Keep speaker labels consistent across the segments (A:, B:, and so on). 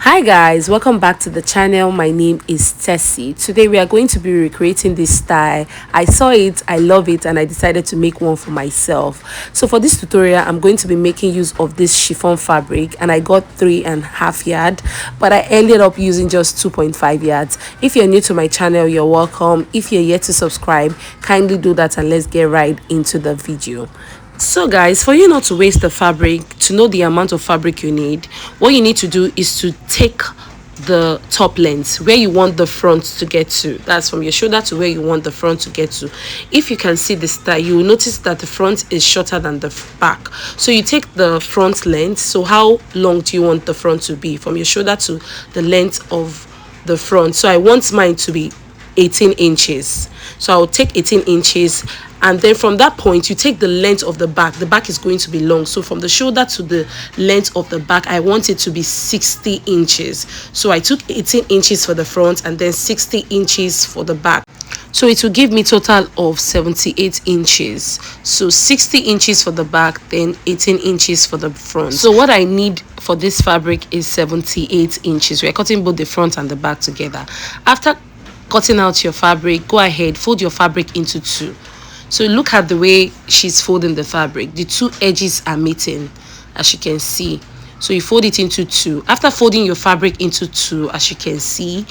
A: Hi guys, welcome back to the channel. My name is Tessie. Today we are going to be recreating this style. I saw it, I love it, and I decided to make one for myself. So for this tutorial, I'm going to be making use of this chiffon fabric, and I got 3.5 yards, but I ended up using just 2.5 yards. If you're new to my channel, you're welcome. If you're yet to subscribe, kindly do that, and let's get right into the video. So guys, for you not to waste the fabric, to know the amount of fabric you need, what you need to do is to take the top length where you want the front to get to. That's from your shoulder to where you want the front to get to. If you can see the style, you will notice that the front is shorter than the back. So you take the front length. So how long do you want the front to be from your shoulder to the length of the front? So I want mine to be 18 inches. So I'll take 18 inches, and then from that point you take the length of the back is going to be long. So from the shoulder to the length of the back, I want it to be 60 inches. So I took 18 inches for the front and then 60 inches for the back. So it will give me total of 78 inches. So 60 inches for the back, then 18 inches for the front. So what I need for this fabric is 78 inches. We're cutting both the front and the back together. After cutting out your fabric, go ahead, fold your fabric into two. So look at the way she's folding the fabric. The two edges are meeting, as you can see. So you fold it into two. After folding your fabric into two, as you can see,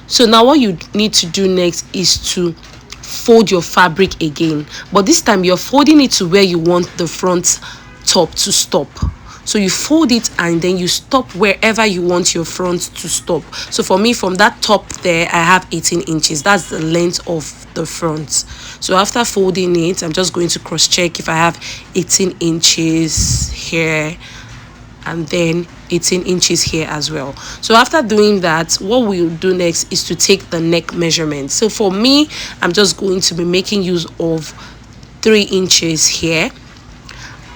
A: so now what you need to do next is to fold your fabric again, but this time you're folding it to where you want the front top to stop. So you fold it and then you stop wherever you want your front to stop. So for me, from that top there, I have 18 inches. That's the length of the front. So after folding it, I'm just going to cross check if I have 18 inches here and then 18 inches here as well. So after doing that, what we'll do next is to take the neck measurement. So for me, I'm just going to be making use of 3 inches here,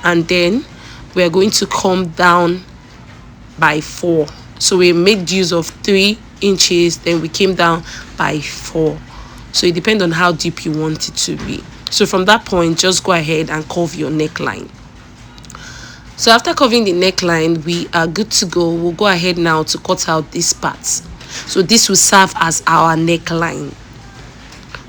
A: and then we're going to come down by 4. So we made use of 3 inches, then we came down by 4. So it depends on how deep you want it to be. So from that point, just go ahead and curve your neckline. So after curving the neckline, we are good to go. We'll go ahead now to cut out these parts. So this will serve as our neckline.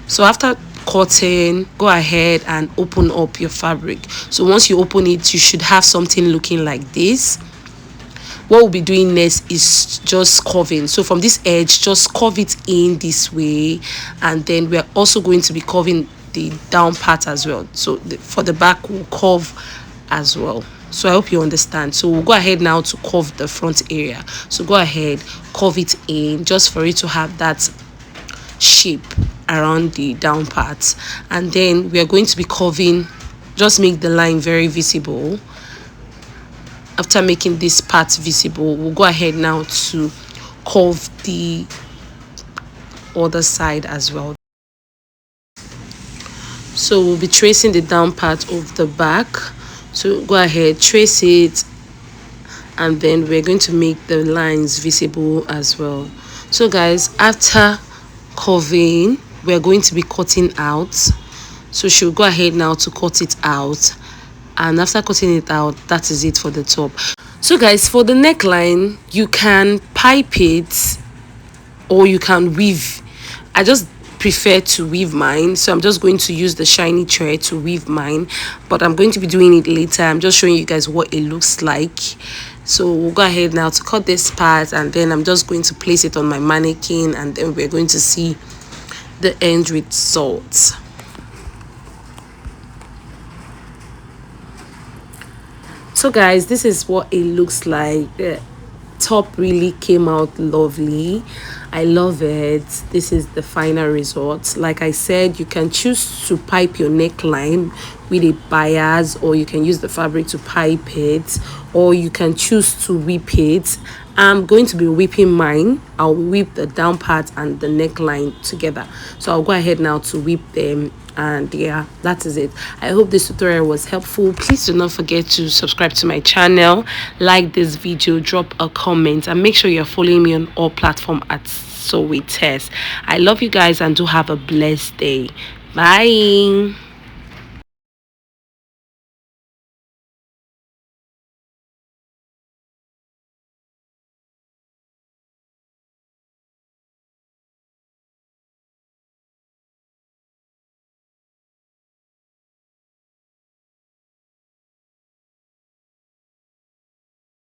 A: So after cutting, go ahead and open up your fabric. So once you open it, you should have something looking like this. What we'll be doing next is just curving. So from this edge, just curve it in this way, and then we're also going to be curving the down part as well. So for the back, we'll curve as well. So I hope you understand. So we'll go ahead now to curve the front area. So go ahead, curve it in just for it to have that shape around the down part, and then we are going to be curving. Just make the line very visible. After making this part visible, we'll go ahead now to curve the other side as well. So we'll be tracing the down part of the back. So go ahead, trace it, and then we're going to make the lines visible as well. So guys, after curving, we're going to be cutting out. So she'll go ahead now to cut it out, and after cutting it out, that is it for the top. So guys, for the neckline, you can pipe it or you can weave. I just prefer to weave mine, so I'm just going to use the shiny thread to weave mine, but I'm going to be doing it later. I'm just showing you guys what it looks like. So we'll go ahead now to cut this part, and then I'm just going to place it on my mannequin, and then we're going to see the end result. So guys, this is what it looks like. The top really came out lovely. I love it. This is the final result. Like I said, you can choose to pipe your neckline with a bias, or you can use the fabric to pipe it, or you can choose to whip it. I'm going to be whipping mine. I'll whip the down part and the neckline together. So I'll go ahead now to whip them, and yeah, that is it. I hope this tutorial was helpful. Please do not forget to subscribe to my channel, like this video, drop a comment, and make sure you're following me on all platforms at So We Test. I love you guys, and do have a blessed day. Bye.